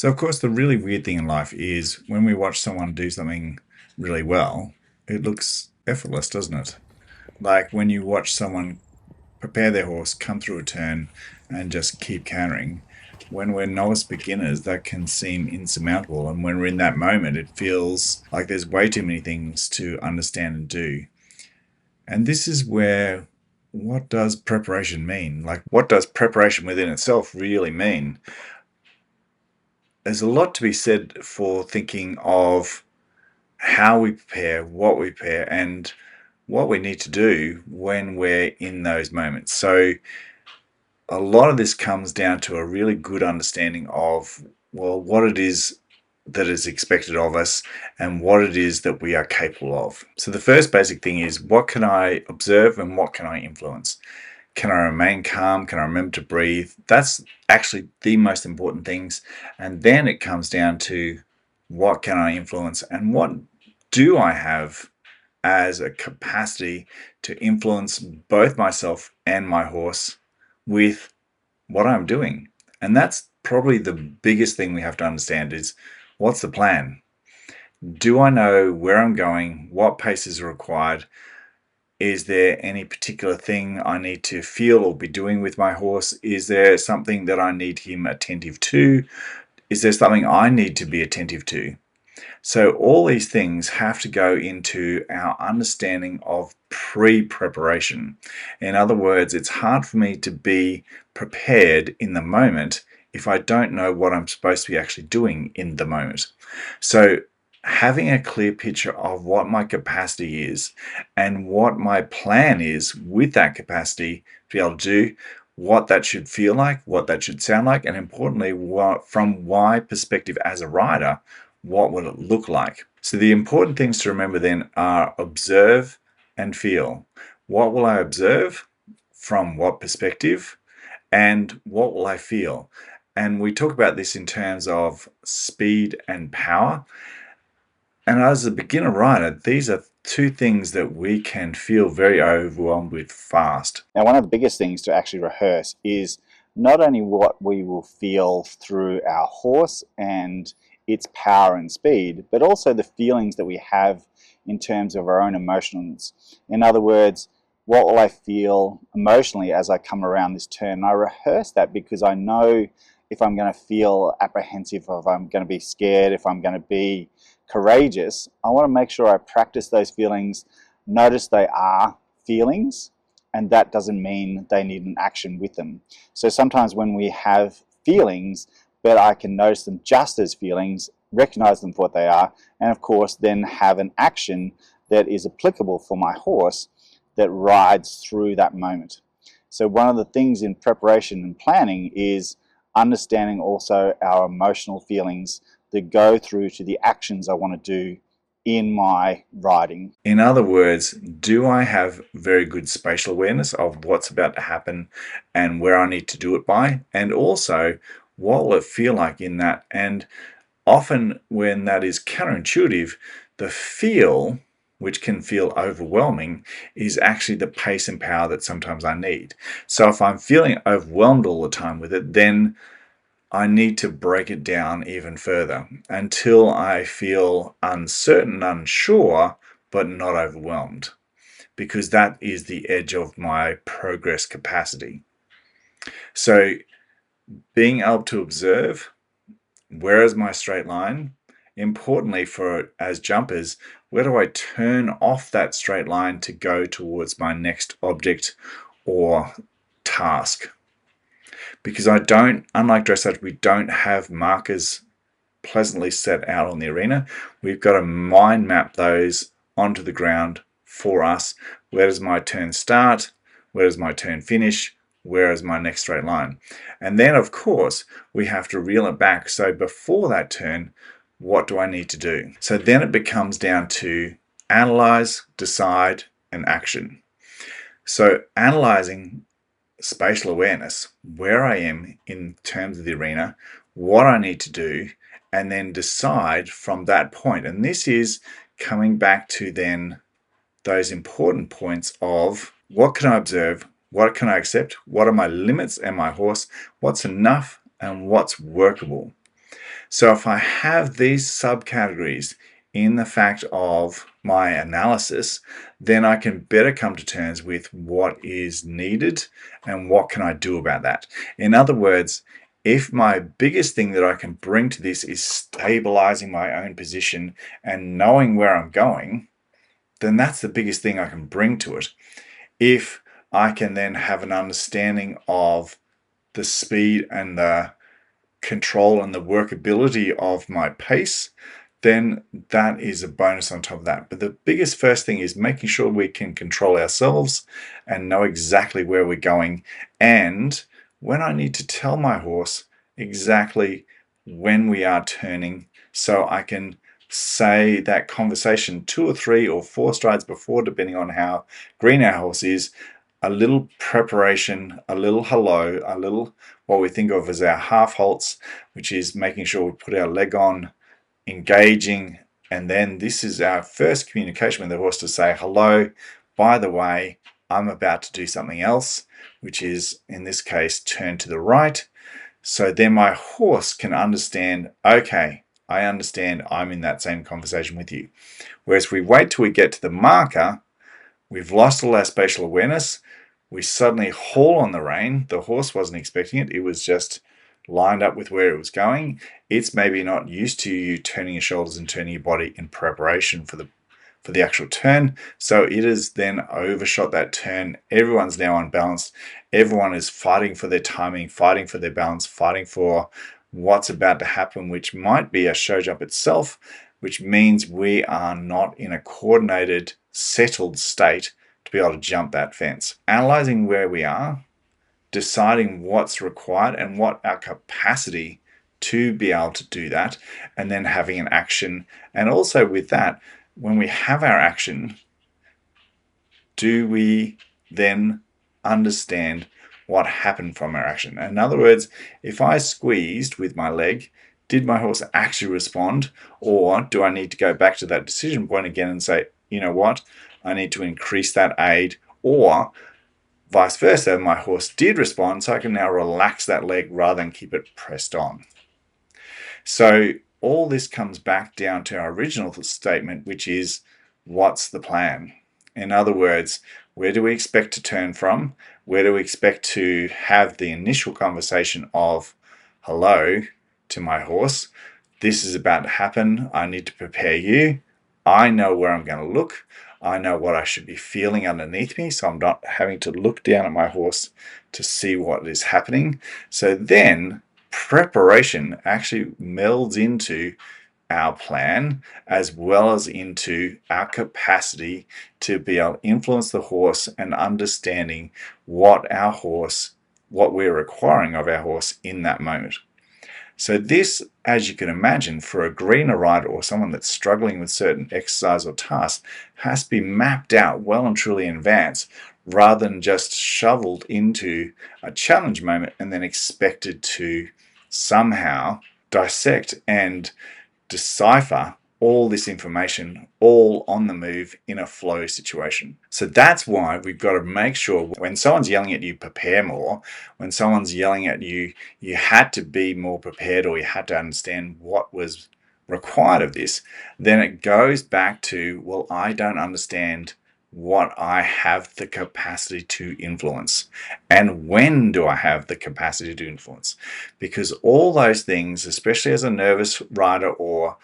So, of course, the really weird thing in life is when we watch someone do something really well, it looks effortless, doesn't it? Like when you watch someone prepare their horse, come through a turn, and just keep countering. When we're novice beginners, that can seem insurmountable. And when we're in that moment, it feels like there's way too many things to understand and do. And this is where what does preparation mean? Like, what does preparation within itself really mean? There's a lot to be said for thinking of how we prepare, what we prepare, and what we need to do when we're in those moments. So, a lot of this comes down to a really good understanding of, well, what it is that is expected of us and what it is that we are capable of. So, the first basic thing is what can I observe and what can I influence? Can I remain calm? Can I remember to breathe? That's actually the most important things. And then it comes down to what can I influence and what do I have as a capacity to influence both myself and my horse with what I'm doing. And that's probably the biggest thing we have to understand is what's the plan? Do I know where I'm going? What paces are required? Is there any particular thing I need to feel or be doing with my horse? Is there something that I need him attentive to? Is there something I need to be attentive to? So all these things have to go into our understanding of pre-preparation. In other words, it's hard for me to be prepared in the moment if I don't know what I'm supposed to be actually doing in the moment. So having a clear picture of what my capacity is and what my plan is with that capacity to be able to do what that should feel like, what that should sound like, and importantly, from my perspective as a rider, what will it look like? So the important things to remember then are observe and feel. What will I observe? From what perspective? And what will I feel? And we talk about this in terms of speed and power. And as a beginner rider, these are two things that we can feel very overwhelmed with fast. Now, one of the biggest things to actually rehearse is not only what we will feel through our horse and its power and speed, but also the feelings that we have in terms of our own emotions. In other words, what will I feel emotionally as I come around this turn? And I rehearse that because I know if I'm going to feel apprehensive, if I'm going to be scared, if I'm going to be courageous, I want to make sure I practice those feelings, notice they are feelings, and that doesn't mean they need an action with them. So sometimes when we have feelings, but I can notice them just as feelings, recognize them for what they are, and of course then have an action that is applicable for my horse that rides through that moment. So one of the things in preparation and planning is understanding also our emotional feelings that go through to the actions I want to do in my riding. In other words, do I have very good spatial awareness of what's about to happen and where I need to do it by? And also, what will it feel like in that? And often when that is counterintuitive, the feel, which can feel overwhelming, is actually the pace and power that sometimes I need. So if I'm feeling overwhelmed all the time with it, then I need to break it down even further until I feel uncertain, unsure, but not overwhelmed, because that is the edge of my progress capacity. So being able to observe, where is my straight line? Importantly for as jumpers, where do I turn off that straight line to go towards my next object or task? Because unlike dressage, we don't have markers pleasantly set out on the arena. We've got to mind map those onto the ground for us. Where does my turn start? Where does my turn finish? Where is my next straight line? And then, of course, we have to reel it back. So before that turn, what do I need to do? So then it becomes down to analyze, decide, and action. So analyzing spatial awareness, where I am in terms of the arena, what I need to do, and then decide from that point. And this is coming back to then those important points of what can I observe, what can I accept, what are my limits and my horse, what's enough and what's workable. So if I have these subcategories in the fact of my analysis, then I can better come to terms with what is needed and what can I do about that. In other words, if my biggest thing that I can bring to this is stabilizing my own position and knowing where I'm going, then that's the biggest thing I can bring to it. If I can then have an understanding of the speed and the control and the workability of my pace, then that is a bonus on top of that. But the biggest first thing is making sure we can control ourselves and know exactly where we're going, and when I need to tell my horse exactly when we are turning, so I can say that conversation 2 or 3 or 4 strides before, depending on how green our horse is, a little preparation, a little hello, a little what we think of as our half halts, which is making sure we put our leg on, engaging, and then this is our first communication with the horse to say, hello, by the way, I'm about to do something else, which is, in this case, turn to the right. So then my horse can understand, okay, I understand I'm in that same conversation with you. Whereas if we wait till we get to the marker, we've lost all our spatial awareness. We suddenly haul on the rein. The horse wasn't expecting it. It was just lined up with where it was going. It's maybe not used to you turning your shoulders and turning your body in preparation for the actual turn. So it has then overshot that turn. Everyone's now unbalanced. Everyone is fighting for their timing, fighting for their balance, fighting for what's about to happen, which might be a show jump itself, which means we are not in a coordinated, settled state to be able to jump that fence. Analyzing where we are, deciding what's required and what our capacity to be able to do that, and then having an action. And also with that, when we have our action, do we then understand what happened from our action? In other words, if I squeezed with my leg, did my horse actually respond? Or do I need to go back to that decision point again and say, you know what, I need to increase that aid? Or vice versa, my horse did respond, so I can now relax that leg rather than keep it pressed on. So all this comes back down to our original statement, which is, what's the plan? In other words, where do we expect to turn from? Where do we expect to have the initial conversation of, hello to my horse? This is about to happen. I need to prepare you. I know where I'm going to look. I know what I should be feeling underneath me, so I'm not having to look down at my horse to see what is happening. So then preparation actually melds into our plan as well as into our capacity to be able to influence the horse and understanding what we're requiring of our horse in that moment. So this, as you can imagine, for a greener rider or someone that's struggling with certain exercise or task, has to be mapped out well and truly in advance rather than just shoveled into a challenge moment and then expected to somehow dissect and decipher all this information all on the move in a flow situation. So that's why we've got to make sure when someone's yelling at you, prepare more. When someone's yelling at you, you had to be more prepared, or you had to understand what was required of this. Then it goes back to, well, I don't understand what I have the capacity to influence, and when do I have the capacity to influence? Because all those things, especially as a nervous rider or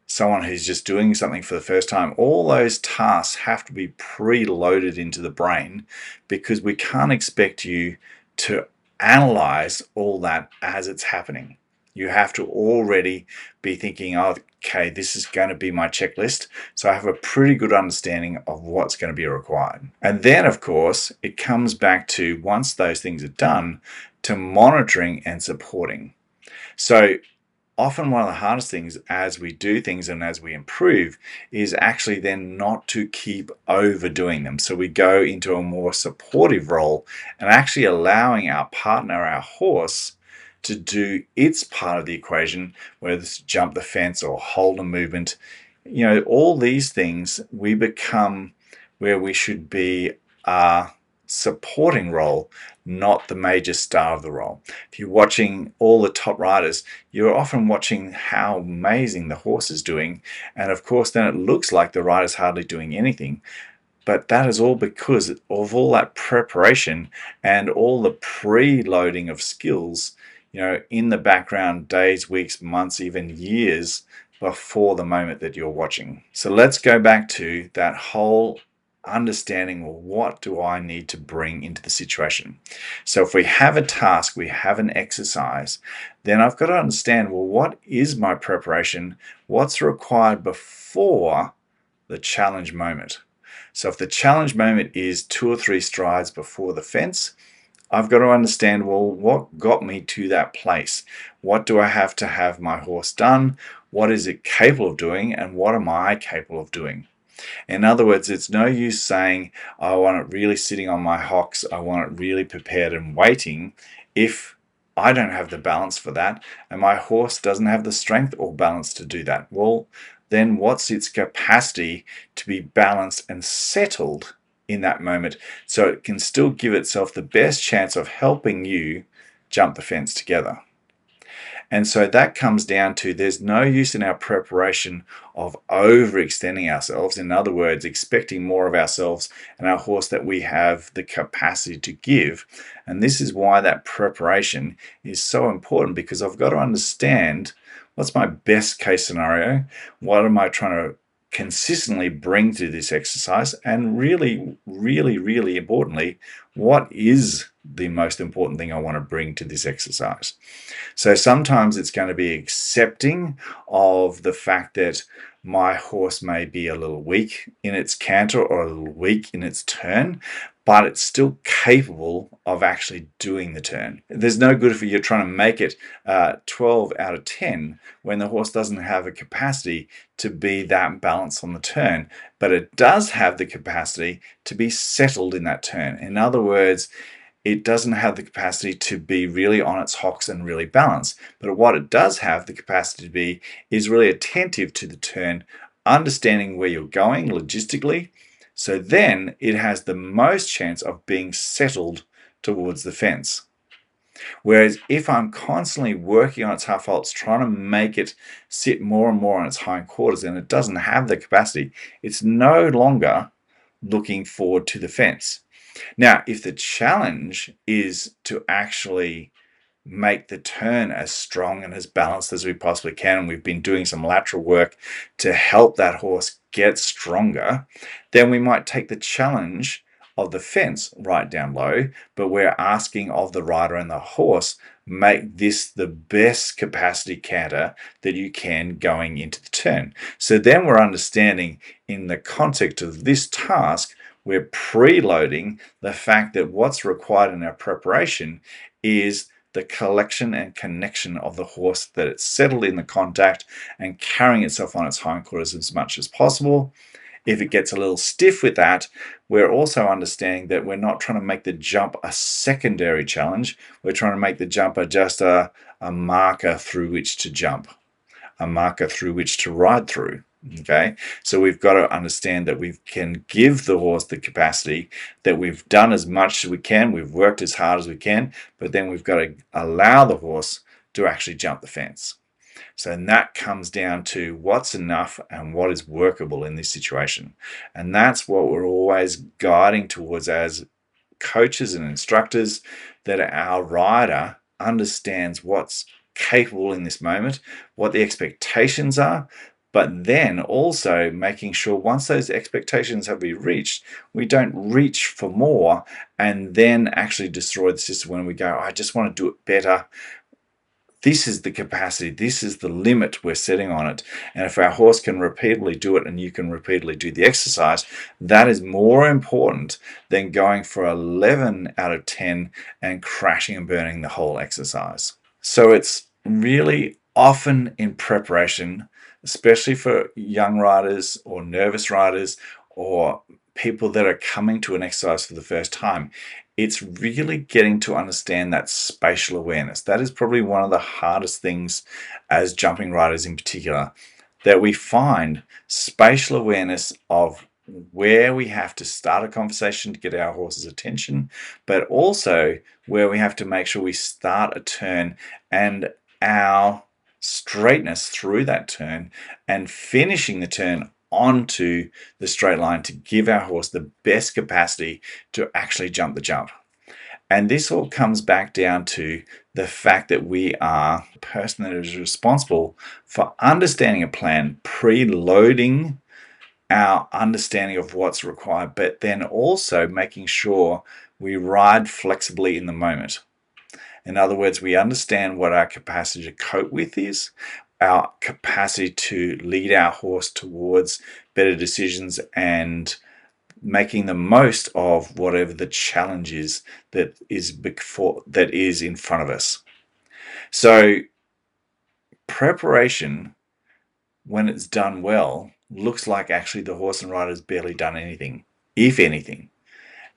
someone who's just doing something for the first time, all those tasks have to be preloaded into the brain, because we can't expect you to analyze all that as it's happening. You have to already be thinking, oh, okay, this is going to be my checklist, so I have a pretty good understanding of what's going to be required. And then, of course, it comes back to, once those things are done, to monitoring and supporting. So often one of the hardest things as we do things and as we improve is actually then not to keep overdoing them. So we go into a more supportive role and actually allowing our partner, our horse, to do its part of the equation, whether it's jump the fence or hold a movement. You know, all these things, we become where we should be supporting role, not the major star of the role. If you're watching all the top riders, you're often watching how amazing the horse is doing, and of course then it looks like the rider's hardly doing anything. But that is all because of all that preparation and all the preloading of skills, in the background, days, weeks, months, even years before the moment that you're watching. So let's go back to that whole understanding, well, what do I need to bring into the situation? So if we have a task, we have an exercise, then I've got to understand, well, what is my preparation? What's required before the challenge moment? So if the challenge moment is 2 or 3 strides before the fence, I've got to understand, well, what got me to that place? What do I have to have my horse done? What is it capable of doing? And what am I capable of doing? In other words, it's no use saying, I want it really sitting on my hocks, I want it really prepared and waiting, if I don't have the balance for that and my horse doesn't have the strength or balance to do that. Well, then what's its capacity to be balanced and settled in that moment so it can still give itself the best chance of helping you jump the fence together? And so that comes down to, there's no use in our preparation of overextending ourselves. In other words, expecting more of ourselves and our horse that we have the capacity to give. And this is why that preparation is so important, because I've got to understand, what's my best case scenario? What am I trying to consistently bring to this exercise? And really, really, really importantly, what is the most important thing I want to bring to this exercise? So sometimes it's going to be accepting of the fact that my horse may be a little weak in its canter or a little weak in its turn, but it's still capable of actually doing the turn. There's no good if you're trying to make it 12 out of 10 when the horse doesn't have a capacity to be that balanced on the turn, but it does have the capacity to be settled in that turn. In other words, it doesn't have the capacity to be really on its hocks and really balanced. But what it does have the capacity to be is really attentive to the turn, understanding where you're going logistically. So then it has the most chance of being settled towards the fence. Whereas if I'm constantly working on its half faults, trying to make it sit more and more on its hindquarters, and it doesn't have the capacity, it's no longer looking forward to the fence. Now, if the challenge is to actually make the turn as strong and as balanced as we possibly can, and we've been doing some lateral work to help that horse get stronger, then we might take the challenge of the fence right down low, but we're asking of the rider and the horse, make this the best capacity canter that you can going into the turn. So then we're understanding, in the context of this task, we're preloading the fact that what's required in our preparation is the collection and connection of the horse, that it's settled in the contact and carrying itself on its hindquarters as much as possible. If it gets a little stiff with that, we're also understanding that we're not trying to make the jump a secondary challenge. We're trying to make the jumper just a marker through which to jump, a marker through which to ride through. Okay, so we've got to understand that we can give the horse the capacity, that we've done as much as we can, we've worked as hard as we can, but then we've got to allow the horse to actually jump the fence. So that comes down to what's enough and what is workable in this situation. And that's what we're always guiding towards as coaches and instructors, that our rider understands what's capable in this moment, what the expectations are, but then also making sure once those expectations have been reached, we don't reach for more and then actually destroy the system when we go, I just want to do it better. This is the capacity, this is the limit we're setting on it. And if our horse can repeatedly do it and you can repeatedly do the exercise, that is more important than going for 11 out of 10 and crashing and burning the whole exercise. So it's really often in preparation, especially for young riders or nervous riders or people that are coming to an exercise for the first time, it's really getting to understand that spatial awareness. That is probably one of the hardest things as jumping riders in particular, that we find spatial awareness of where we have to start a conversation to get our horse's attention, but also where we have to make sure we start a turn and our straightness through that turn and finishing the turn onto the straight line to give our horse the best capacity to actually jump the jump. And this all comes back down to the fact that we are the person that is responsible for understanding a plan, preloading our understanding of what's required, but then also making sure we ride flexibly in the moment. In other words, we understand what our capacity to cope with is, our capacity to lead our horse towards better decisions and making the most of whatever the challenge is that is in front of us. So preparation, when it's done well, looks like actually the horse and rider's barely done anything, if anything.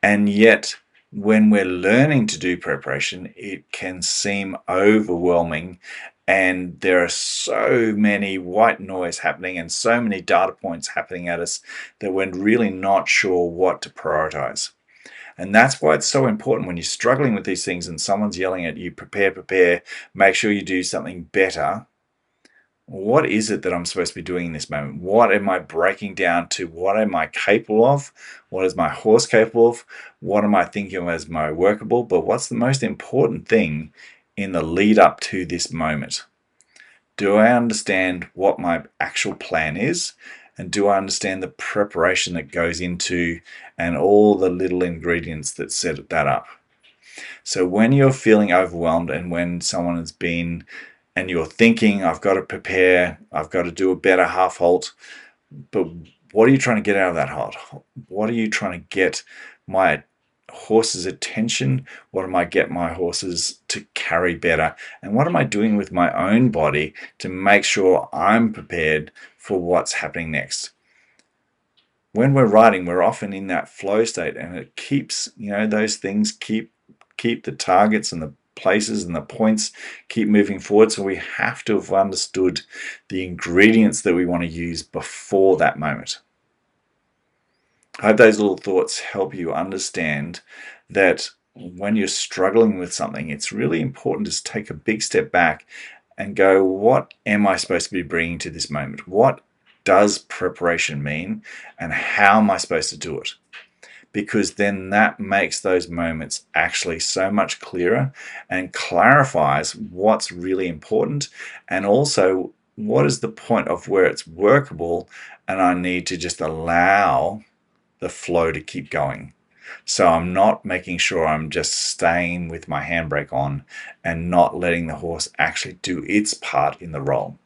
And yet, when we're learning to do preparation, it can seem overwhelming. And there are so many white noise happening and so many data points happening at us that we're really not sure what to prioritize. And that's why it's so important when you're struggling with these things and someone's yelling at you, prepare, make sure you do something better. What is it that I'm supposed to be doing in this moment? What am I breaking down to? What am I capable of? What is my horse capable of? What am I thinking of as my workable? But what's the most important thing in the lead up to this moment? Do I understand what my actual plan is? And do I understand the preparation that goes into and all the little ingredients that set that up? So when you're feeling overwhelmed and when someone has been and you're thinking, I've got to prepare, I've got to do a better half halt, but what are you trying to get out of that halt? What are you trying to get my horse's attention? What am I get my horses to carry better? And what am I doing with my own body to make sure I'm prepared for what's happening next? When we're riding, we're often in that flow state, and it keeps, those things keep the targets and the places and the points keep moving forward. So we have to have understood the ingredients that we want to use before that moment. I hope those little thoughts help you understand that when you're struggling with something, it's really important to take a big step back and go, what am I supposed to be bringing to this moment? What does preparation mean, and how am I supposed to do it? Because then that makes those moments actually so much clearer and clarifies what's really important, and also what is the point of where it's workable and I need to just allow the flow to keep going. So I'm not making sure I'm just staying with my handbrake on and not letting the horse actually do its part in the role.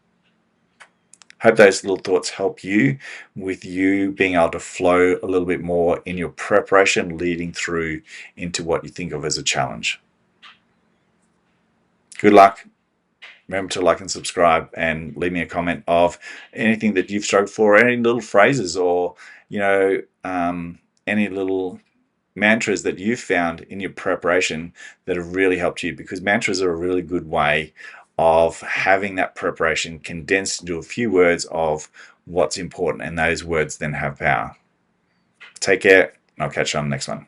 Hope those little thoughts help you with you being able to flow a little bit more in your preparation leading through into what you think of as a challenge. Good luck. Remember to like and subscribe and leave me a comment of anything that you've struggled for, any little phrases or, any little mantras that you've found in your preparation that have really helped you, because mantras are a really good way of having that preparation condensed into a few words of what's important, and those words then have power. Take care, and I'll catch you on the next one.